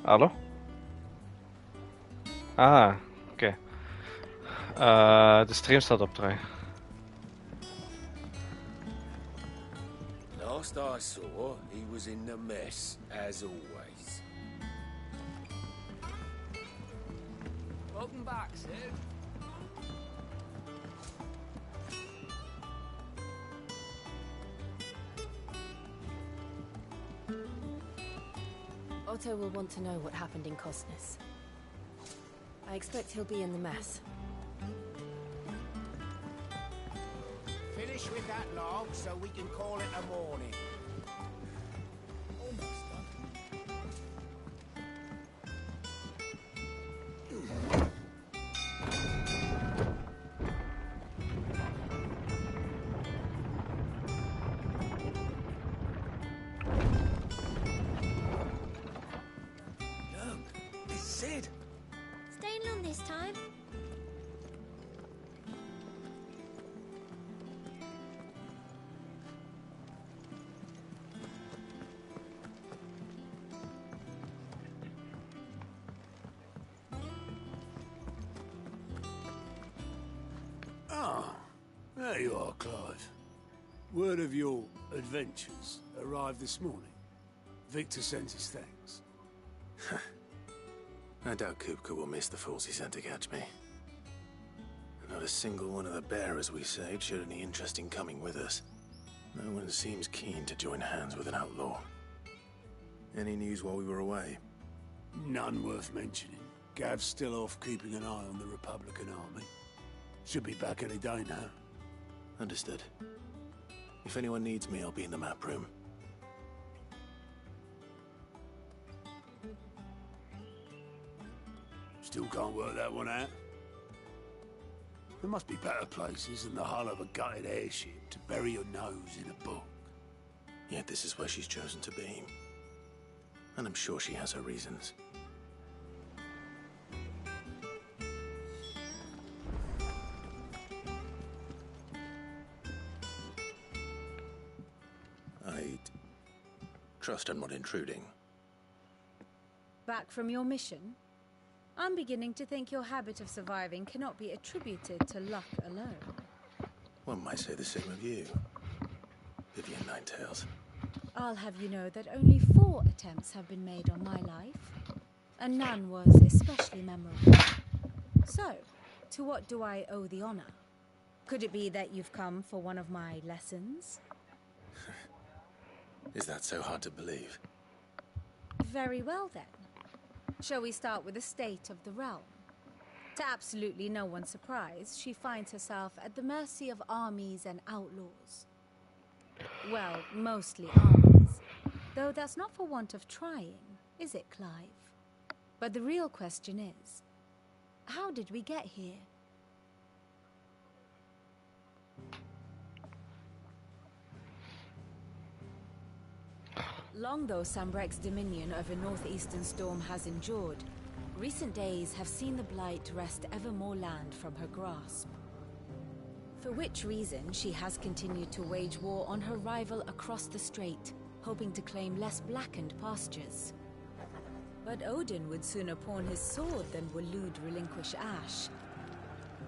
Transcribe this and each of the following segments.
Hallå? Ah, okej. Det stream startup today. Last I saw, he was in the mess, as always. Welcome back, Sid. Otto will want to know what happened in Cosnus. I expect he'll be in the mess. Finish with that log so we can call it a morning. Almost done. Look, it's Sid. Staying long this time? Ah, there you are, Clive. Word of your adventures arrived this morning. Victor sent his thanks. I doubt Kupka will miss the fools he sent to catch me. Not a single one of the bearers we saved showed any interest in coming with us. No one seems keen to join hands with an outlaw. Any news while we were away? None worth mentioning. Gav's still off keeping an eye on the Republican army. Should be back any day now. Understood. If anyone needs me, I'll be in the map room. Still can't work that one out. There must be better places than the hull of a gutted airship to bury your nose in a book. Yet this is where she's chosen to be. And I'm sure she has her reasons. I'd trust I'm not intruding. Back from your mission? I'm beginning to think your habit of surviving cannot be attributed to luck alone. One might say the same of you, Vivian Ninetails. I'll have you know that only 4 attempts have been made on my life, and none was especially memorable. So, to what do I owe the honor? Could it be that you've come for one of my lessons? Is that so hard to believe? Very well then. Shall we start with the state of the realm? To absolutely no one's surprise, she finds herself at the mercy of armies and outlaws. Well, mostly armies. Though that's not for want of trying, is it, Clive? But the real question is, how did we get here? Long though Sambrek's dominion over northeastern Storm has endured, recent days have seen the Blight wrest ever more land from her grasp. For which reason she has continued to wage war on her rival across the strait, hoping to claim less blackened pastures. But Odin would sooner pawn his sword than Waloed relinquish Ash.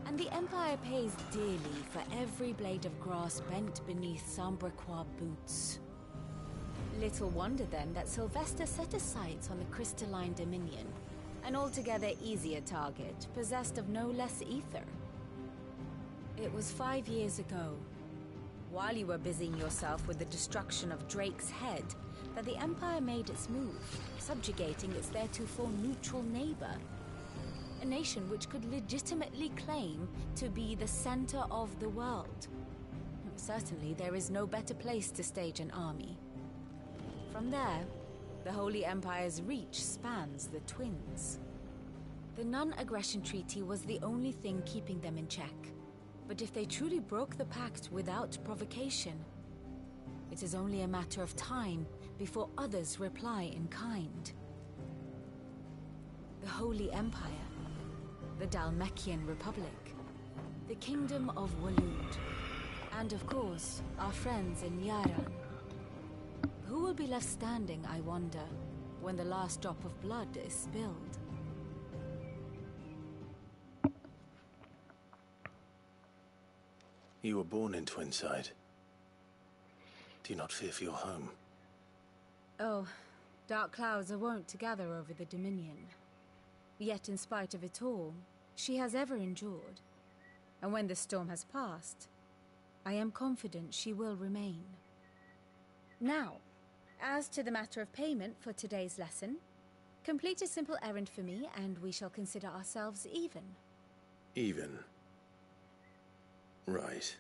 And the Empire pays dearly for every blade of grass bent beneath Sambrequois boots. Little wonder then that Sylvester set his sights on the crystalline dominion, an altogether easier target, possessed of no less ether. It was 5 years ago, while you were busying yourself with the destruction of Drake's head, that the Empire made its move, subjugating its theretofore neutral neighbor. A nation which could legitimately claim to be the center of the world. Certainly there is no better place to stage an army. From there, the Holy Empire's reach spans the Twins. The non-aggression treaty was the only thing keeping them in check. But if they truly broke the pact without provocation, it is only a matter of time before others reply in kind. The Holy Empire, the Dhalmekian Republic, the Kingdom of Waloed, and of course, our friends in Yaran. Who will be left standing, I wonder, when the last drop of blood is spilled. You were born in Twinside. Do you not fear for your home? Oh, dark clouds are wont to gather over the Dominion. Yet in spite of it all, she has ever endured. And when the storm has passed, I am confident she will remain. Now, as to the matter of payment for today's lesson, complete a simple errand for me and we shall consider ourselves even. Even? Right.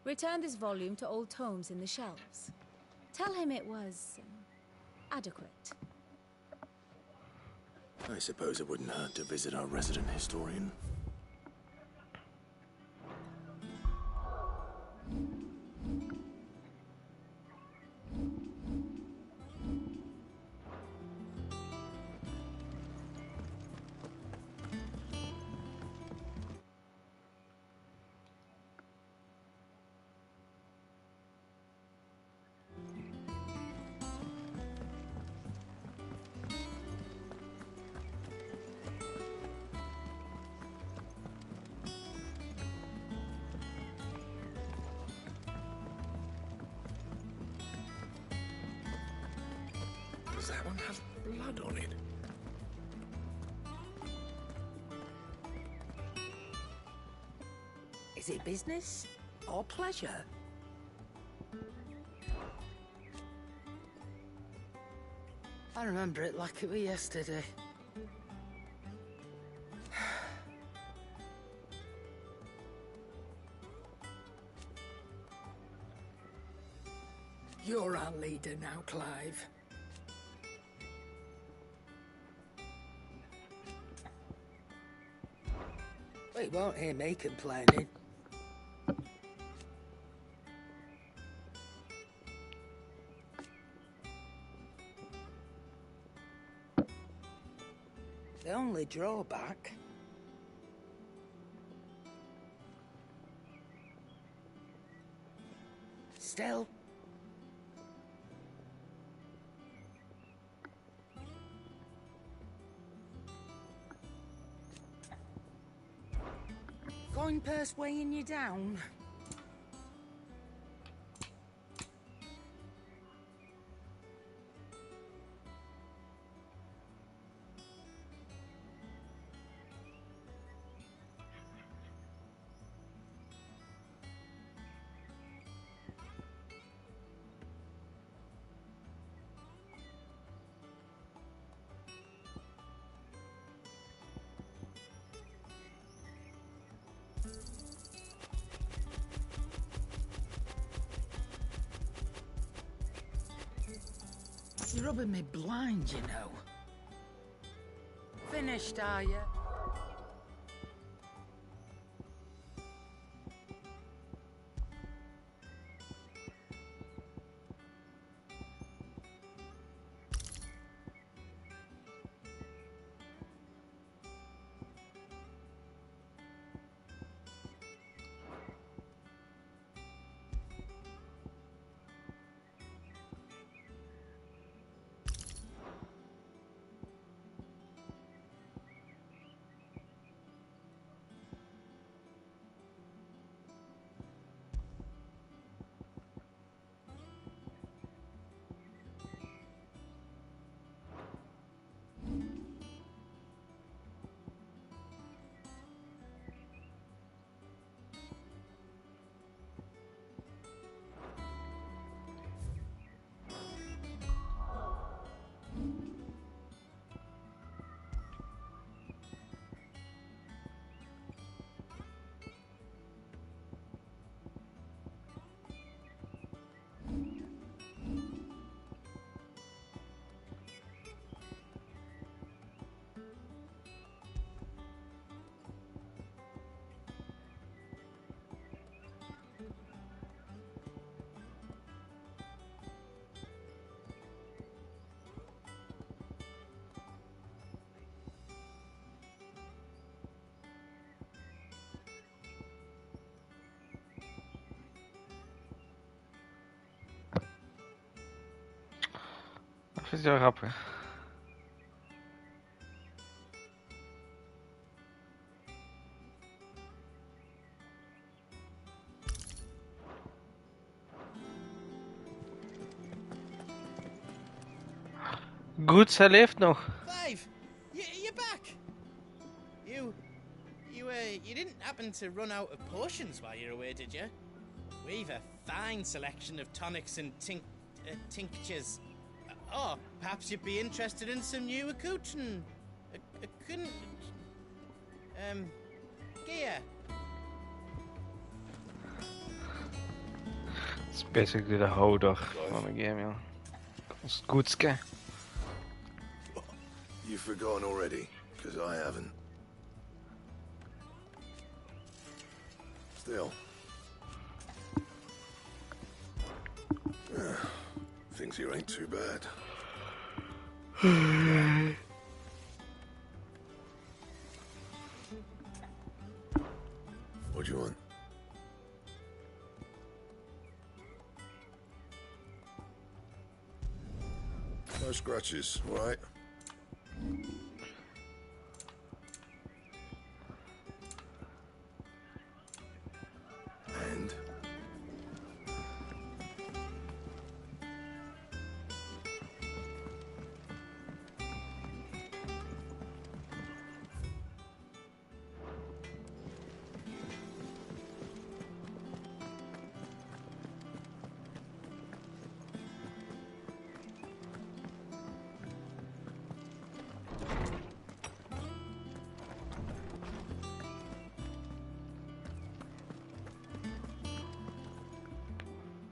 Return this volume to old tomes in the shelves. Tell him it was adequate. I suppose it wouldn't hurt to visit our resident historian. Does that one have blood on it? Is it business or pleasure? I remember it like it was yesterday. You're our leader now, Clive. Well, you won't hear me complaining. The only drawback... Still... Coin purse weighing you down? You're rubbing me blind, you know. Finished, are you? Fiz o rápido. Goed, hij leeft nog. Clive, you're back. You didn't happen to run out of potions while you're away, did you? We've a fine selection of tonics and tinctures. Oh, perhaps you'd be interested in some new accoutrement. Gear. It's basically the holder van de game, ja. Dat is het goedske. You've forgotten already, because I haven't. Still. Things here ain't too bad. What do you want? No scratches, right? And?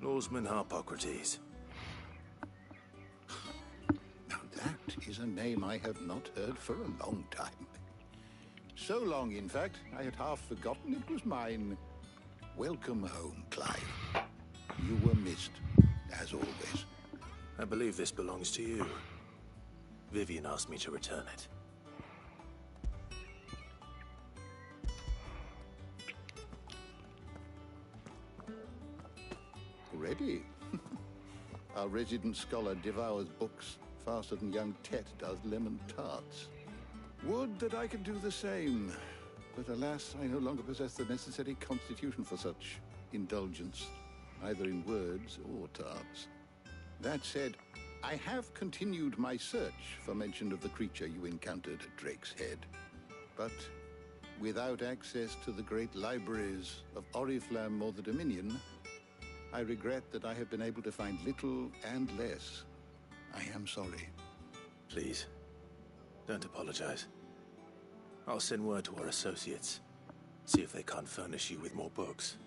Norseman Harpocrates. Now that is a name I have not heard for a long time. So long, in fact, I had half forgotten it was mine. Welcome home, Clive. You were missed, as always. I believe this belongs to you. Vivian asked me to return it. Ready? Our resident scholar devours books faster than young Tet does lemon tarts. Would that I could do the same. But alas, I no longer possess the necessary constitution for such indulgence, either in words or tarts. That said, I have continued my search for mention of the creature you encountered at Drake's Head. But without access to the great libraries of Oriflamme or the Dominion, I regret that I have been able to find little and less. I am sorry. Please, don't apologize. I'll send word to our associates. See if they can't furnish you with more books.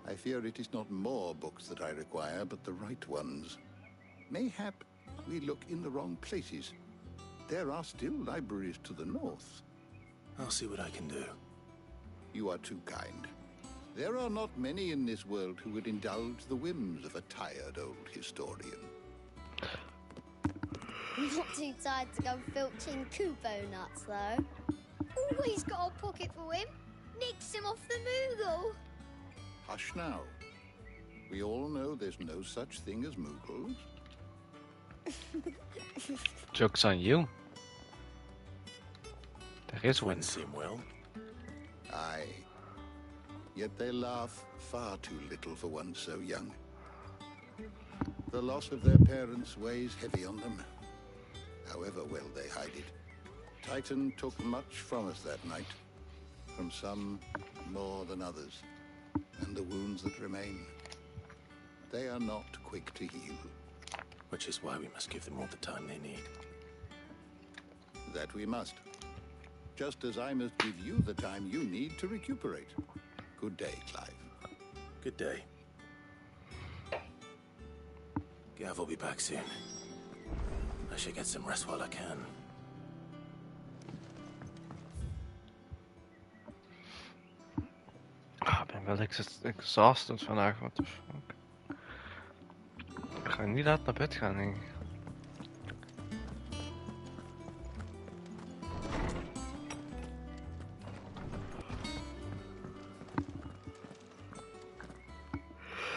I fear it is not more books that I require, but the right ones. Mayhap we look in the wrong places. There are still libraries to the north. I'll see what I can do. You are too kind. There are not many in this world who would indulge the whims of a tired old historian. I'm not too tired to go filching Kupo nuts, though. Always got a pocket for him. Nicks him off the Moogle. Hush now. We all know there's no such thing as Moogles. Joke's on you. There is one. Wouldn't seem well. Aye. Yet they laugh far too little for one so young. The loss of their parents weighs heavy on them, however well they hide it. Titan took much from us that night, from some more than others, and the wounds that remain, they are not quick to heal. Which is why we must give them all the time they need. That we must. Just as I must give you the time you need to recuperate. Good day, Clive. Good day. Gav will be back soon. I should get some rest while I can. Ah, ik ben wel exhausted vandaag, what the fuck. Ik ga niet laat naar bed gaan, denk ik.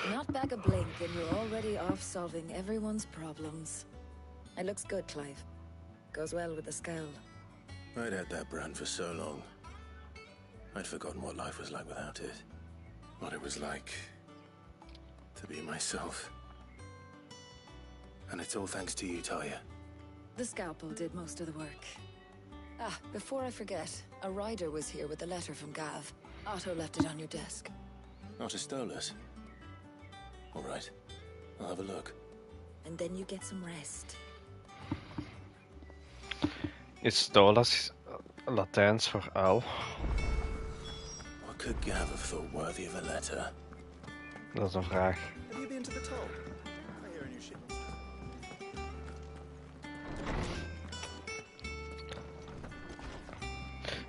Not back a blink and you're already off solving everyone's problems. It looks good, Clive. Goes well with the scowl. I'd had that brand for so long. I'd forgotten what life was like without it. What it was like to be myself. And it's all thanks to you, Talia. The scalpel did most of the work. Ah, before I forget, a rider was here with a letter from Gav. Otto left it on your desk. Not a Stolas. All right. I'll have a look. And then you get some rest. Is Stolas Latijns voor uil? What could Gav have thought worthy of a letter? Dat is een vraag. Have you been to the toll? I hear a new shipment.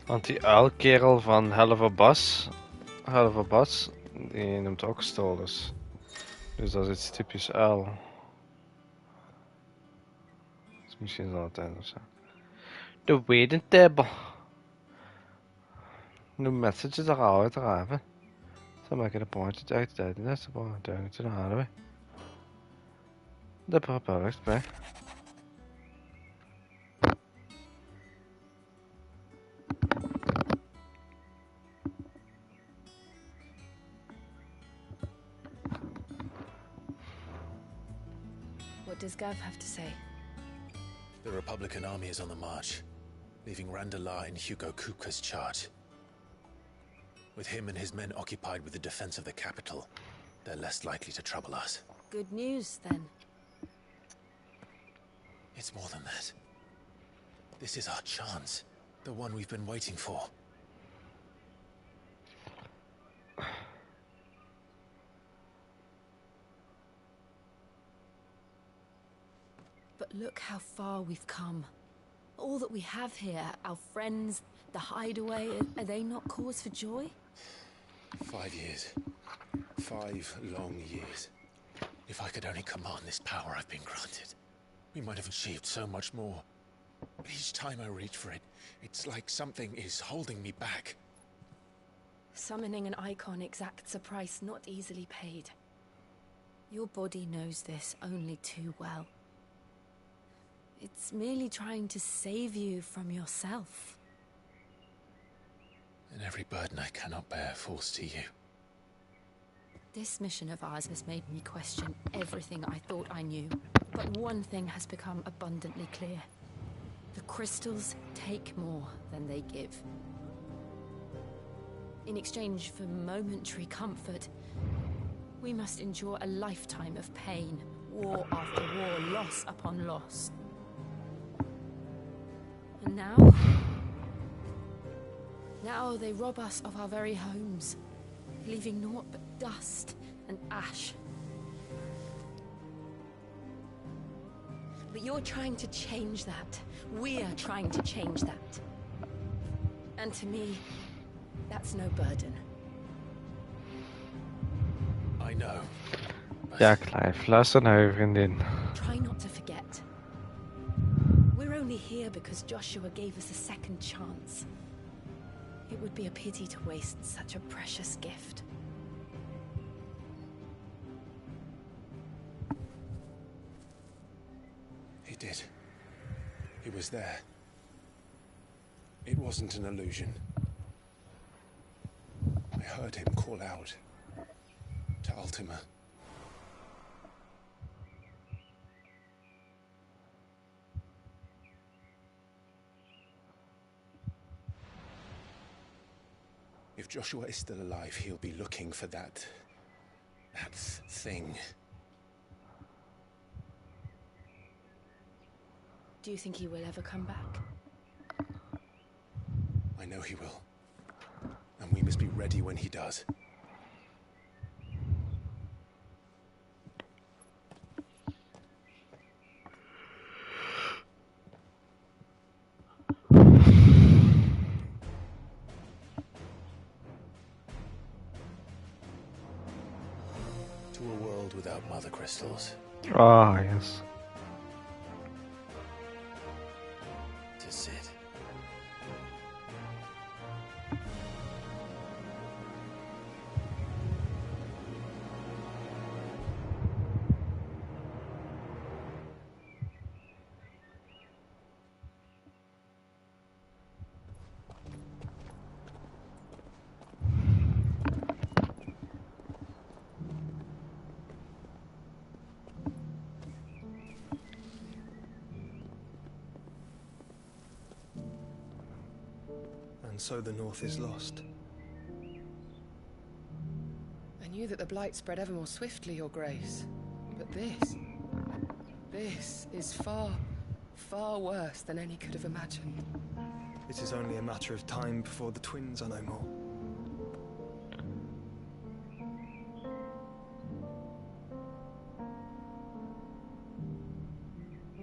Want die uilkerel van Helver Bas, die noemt ook Stolas. Dus dat is iets typisch uil. Dus misschien zal het einde zijn. The waiting table. No messages are out arriving. So making a point to take the data that's about doing to the highway. The proposed by. What does Gav have to say? The Republican army is on the march, leaving Randalar in Hugo Kupka's charge. With him and his men occupied with the defense of the capital, they're less likely to trouble us. Good news, then. It's more than that. This is our chance. The one we've been waiting for. But look how far we've come. All that we have here, our friends, the hideaway, are they not cause for joy? 5 years. 5 long years. If I could only command this power I've been granted, we might have achieved so much more. But each time I reach for it, it's like something is holding me back. Summoning an icon exacts a price not easily paid. Your body knows this only too well. It's merely trying to save you from yourself. And every burden I cannot bear falls to you. This mission of ours has made me question everything I thought I knew. But one thing has become abundantly clear. The crystals take more than they give. In exchange for momentary comfort, we must endure a lifetime of pain, war after war, loss upon loss. And now? Now they rob us of our very homes, leaving naught but dust and ash. But you're trying to change that. We're trying to change that. And to me, that's no burden. I know. Ja, Clive, luister naar je vriendin. Try not to forget. We're only here because Joshua gave us a second chance. It would be a pity to waste such a precious gift. He did. He was there. It wasn't an illusion. I heard him call out to Ultima. If Joshua is still alive, he'll be looking for that thing. Do you think he will ever come back? I know he will. And we must be ready when he does. To a world without mother crystals. Ah, yes. To Sid. and so the North is lost. I knew that the Blight spread ever more swiftly, Your Grace. But this is far, far worse than any could have imagined. It is only a matter of time before the twins are no more.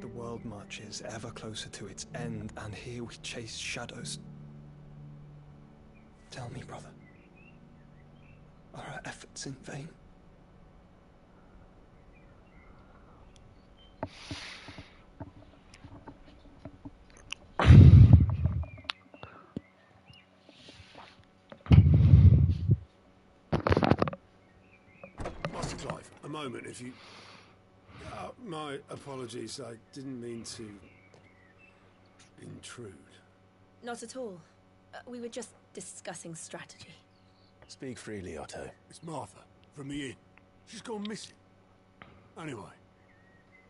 The world marches ever closer to its end, and here we chase shadows. Tell me, brother, are our efforts in vain? Master Clive, a moment, if you... my apologies, I didn't mean to... intrude. Not at all. We were just discussing strategy. Speak freely, Otto. It's Martha, from the inn. She's gone missing. Anyway,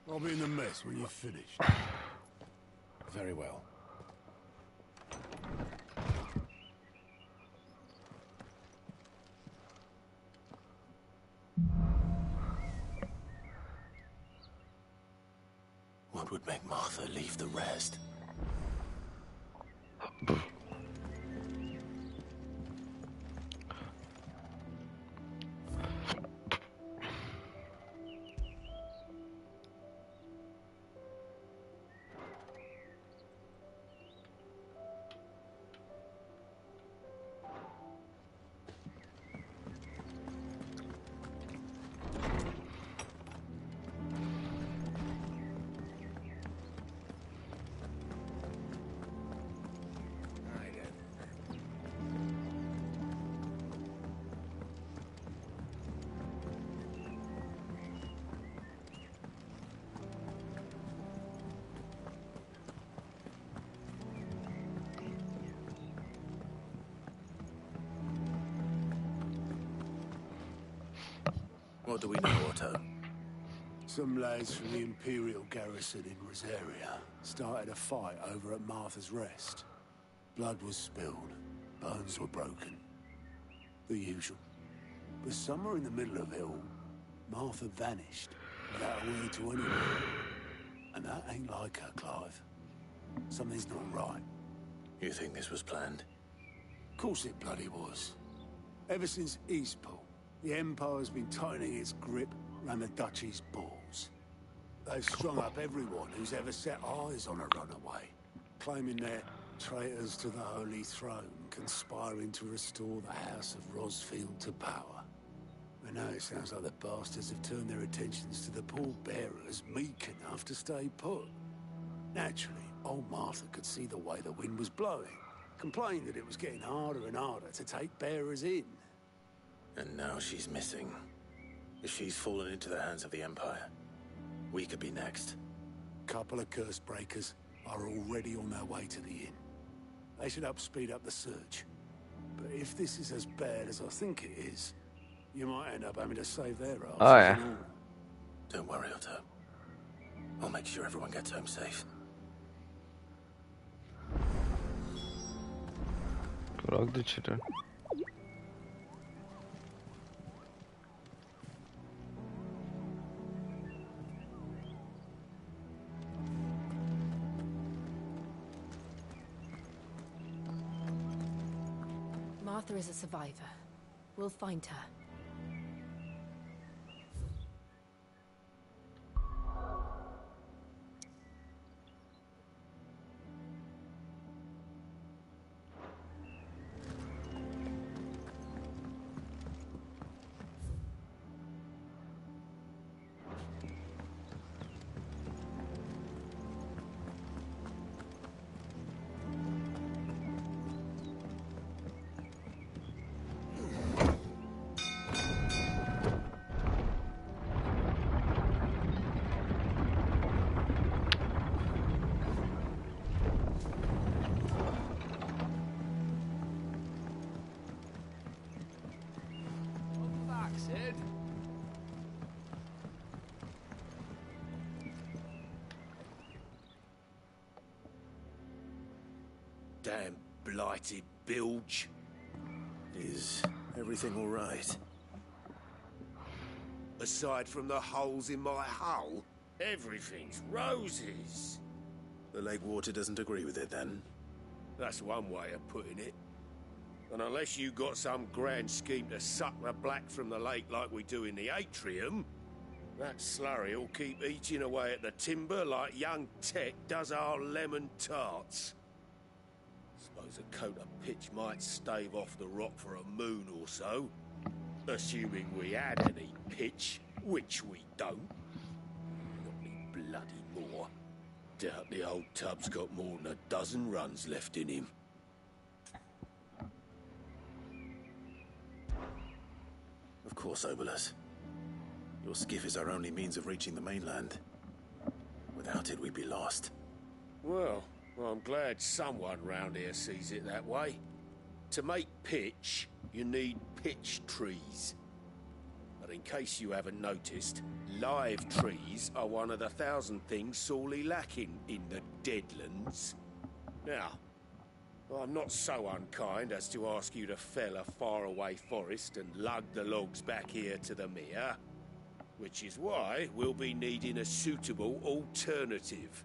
I'll be in the mess when you've finished. Very well. What would make Martha leave the rest? What do we know, Otto? Some lads from the Imperial garrison in Rosaria started a fight over at Martha's Rest. Blood was spilled, bones were broken. The usual. But somewhere in the middle of it all, Martha vanished without a word to anyone. And that ain't like her, Clive. Something's not right. You think this was planned? Of course it bloody was. Ever since Eastport, the Empire's been tightening its grip around the Duchy's balls. They've strung up everyone who's ever set eyes on a runaway, claiming they're traitors to the Holy Throne, conspiring to restore the House of Rosfield to power. But now it sounds like the bastards have turned their attentions to the pallbearers meek enough to stay put. Naturally, old Martha could see the way the wind was blowing, complained that it was getting harder and harder to take bearers in. And now she's missing. If she's fallen into the hands of the Empire, we could be next. Couple of curse breakers are already on their way to the inn. They should help speed up the search. But if this is as bad as I think it is, you might end up having to save their asses. Oh, yeah. Don't worry, Otto. I'll make sure everyone gets home safe. Bırak içeri. Martha is a survivor. We'll find her. Sid. Damn blighted bilge. Is everything all right? Aside from the holes in my hull, everything's roses. The lake water doesn't agree with it, then? That's one way of putting it. And unless you got some grand scheme to suck the black from the lake like we do in the atrium, that slurry'll keep eating away at the timber like young Tech does our lemon tarts. Suppose a coat of pitch might stave off the rock for a moon or so, assuming we had any pitch, which we don't. Not any bloody more. Doubt the old tub's got more than a dozen runs left in him. Of course, Obolus. Your skiff is our only means of reaching the mainland. Without it, we'd be lost. Well, I'm glad someone round here sees it that way. To make pitch, you need pitch trees. But in case you haven't noticed, live trees are one of the 1,000 things sorely lacking in the Deadlands. Now, I'm not so unkind as to ask you to fell a faraway forest and lug the logs back here to the mere, which is why we'll be needing a suitable alternative.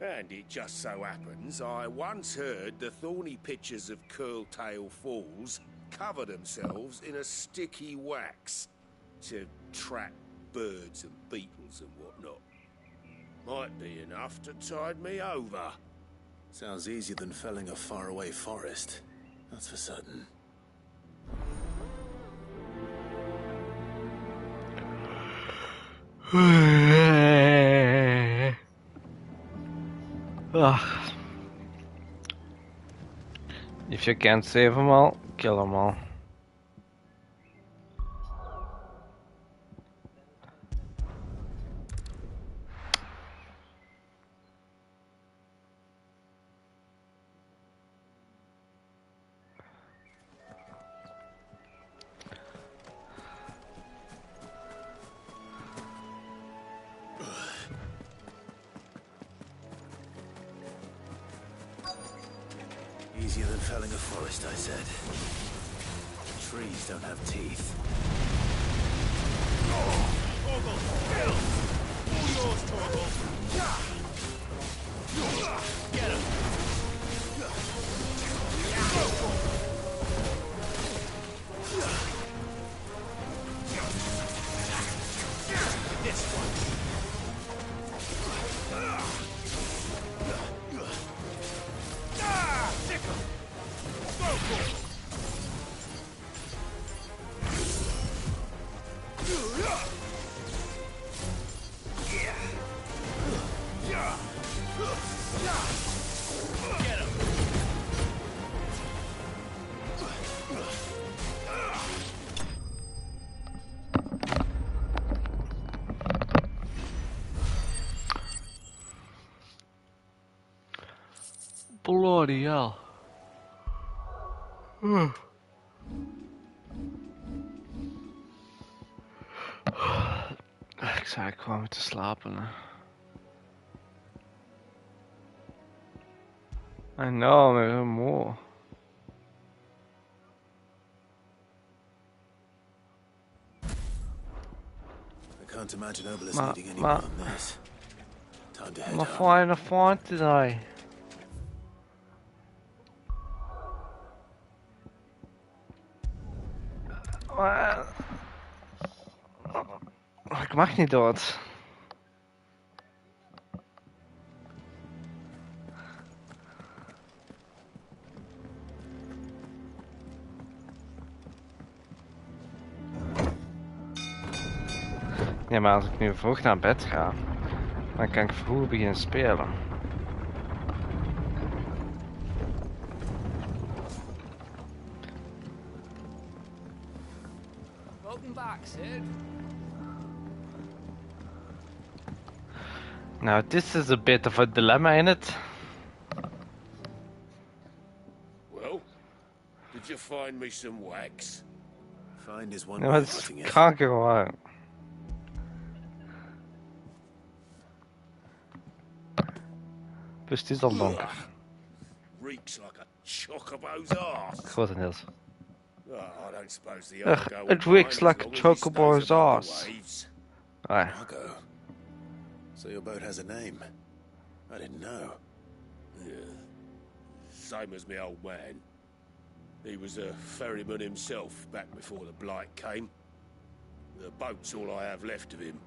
And it just so happens I once heard the thorny pitchers of Curltail Falls cover themselves in a sticky wax to trap birds and beetles and whatnot. Might be enough to tide me over. Sounds easier than felling a faraway forest, that's for certain. Ugh. If you can't save them all, kill them all. Easier than felling a forest, I said. Trees don't have teeth. Torgal, get him! All yours, Torgal! Get him! This one! Sick him! Go for it! Get him! Bloody hell. Ik zou gewoon te slapen. Hè. I know, maar I'm moe. I can't imagine Obolus needing any more than this. Time to head Maar home. fine today. Ik mag niet dood. Ja, maar als ik nu vroeg naar bed ga, dan kan ik vroeg beginnen spelen. Welcome back, Sid. Now this is a bit of a dilemma, in it. Well, did you find me some wax? Find is one Ja, way maar of het is putting it. kanker gewoon. Dus het is al donker. Reeks like a Chocobo's arse. Grotendeels. Oh, I don't suppose the Ugh, Argo it will reeks mind like as a long as he stays chocobo's above the arse. waves. Aye. Argo. So your boat has a name. I didn't know. Yeah. Same as my old man. He was a ferryman himself back before the Blight came. The boat's all I have left of him.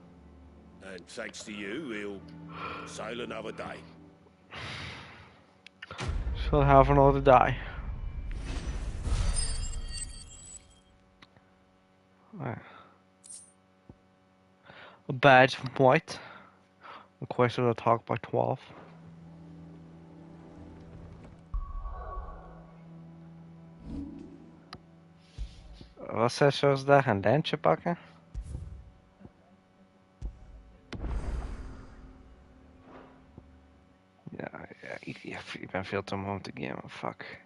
And thanks to you, he'll sail another day. She'll have another day. Aye. A badge from White. Requested to talk by 12. Wat zei zoals daar een lentje pakken? Ja, ik ben veel te moe om te gamen, fuck.